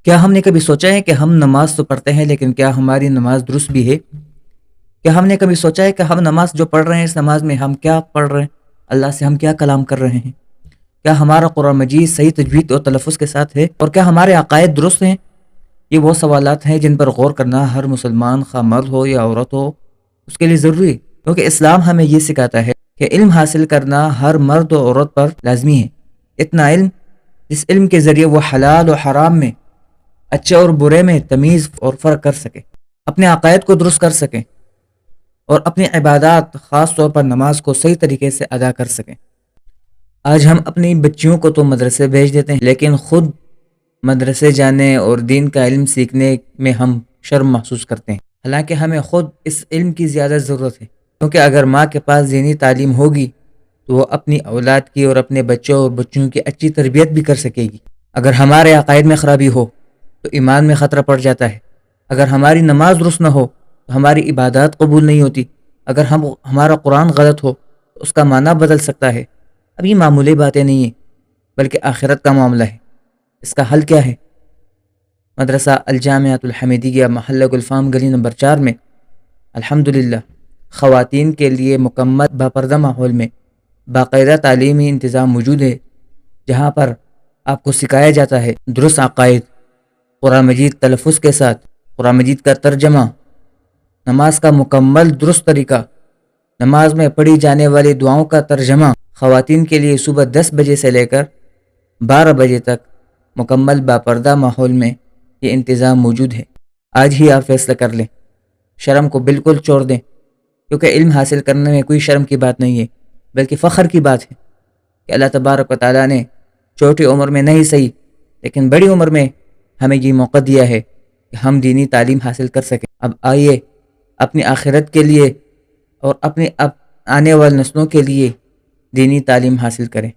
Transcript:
کیا ہم نے کبھی سوچا ہے کہ ہم نماز تو پڑھتے ہیں لیکن کیا ہماری نماز درست بھی ہے؟ کیا ہم نے کبھی سوچا ہے کہ ہم نماز جو پڑھ رہے ہیں اس نماز میں ہم کیا پڑھ رہے ہیں؟ اللہ سے ہم کیا کلام کر رہے ہیں؟ کیا ہمارا قرآن مجید صحیح تجوید اور تلفظ کے ساتھ ہے؟ اور کیا ہمارے عقائد درست ہیں؟ یہ وہ سوالات ہیں جن پر غور کرنا ہر مسلمان خواہ مرد ہو یا عورت ہو اس کے لیے ضروری ہے، کیونکہ اسلام ہمیں یہ سکھاتا ہے کہ علم حاصل کرنا ہر مرد و عورت پر لازمی ہے۔ اتنا علم جس علم کے ذریعے وہ حلال و حرام میں، اچھے اور برے میں تمیز اور فرق کر سکے، اپنے عقائد کو درست کر سکیں اور اپنی عبادات خاص طور پر نماز کو صحیح طریقے سے ادا کر سکیں۔ آج ہم اپنی بچیوں کو تو مدرسے بھیج دیتے ہیں لیکن خود مدرسے جانے اور دین کا علم سیکھنے میں ہم شرم محسوس کرتے ہیں، حالانکہ ہمیں خود اس علم کی زیادہ ضرورت ہے، کیونکہ اگر ماں کے پاس دینی تعلیم ہوگی تو وہ اپنی اولاد کی اور اپنے بچوں اور بچیوں کی اچھی تربیت بھی کر سکے گی۔ اگر ہمارے عقائد میں خرابی ہو تو ایمان میں خطرہ پڑ جاتا ہے، اگر ہماری نماز درست نہ ہو تو ہماری عبادات قبول نہیں ہوتی، اگر ہمارا قرآن غلط ہو تو اس کا معنی بدل سکتا ہے۔ اب یہ معمولی باتیں نہیں ہیں بلکہ آخرت کا معاملہ ہے۔ اس کا حل کیا ہے؟ مدرسہ الجامعۃ الحمدیہ محلہ گلفام گلی نمبر 4 میں الحمدللہ خواتین کے لیے مکمل باپردہ ماحول میں باقاعدہ تعلیمی انتظام موجود ہے، جہاں پر آپ کو سکھایا جاتا ہے درست عقائد، قرآن مجید تلفظ کے ساتھ، قرآن مجید کا ترجمہ، نماز کا مکمل درست طریقہ، نماز میں پڑھی جانے والی دعاؤں کا ترجمہ۔ خواتین کے لیے صبح 10 بجے سے لے کر 12 بجے تک مکمل باپردہ ماحول میں یہ انتظام موجود ہے۔ آج ہی آپ فیصلہ کر لیں، شرم کو بالکل چھوڑ دیں، کیونکہ علم حاصل کرنے میں کوئی شرم کی بات نہیں ہے بلکہ فخر کی بات ہے کہ اللہ تبارک و تعالیٰ نے چھوٹی عمر میں نہیں صحیح لیکن بڑی عمر میں ہمیں یہ موقع دیا ہے کہ ہم دینی تعلیم حاصل کر سکیں۔ اب آئیے اپنی آخرت کے لیے اور اپنی آنے والی نسلوں کے لیے دینی تعلیم حاصل کریں۔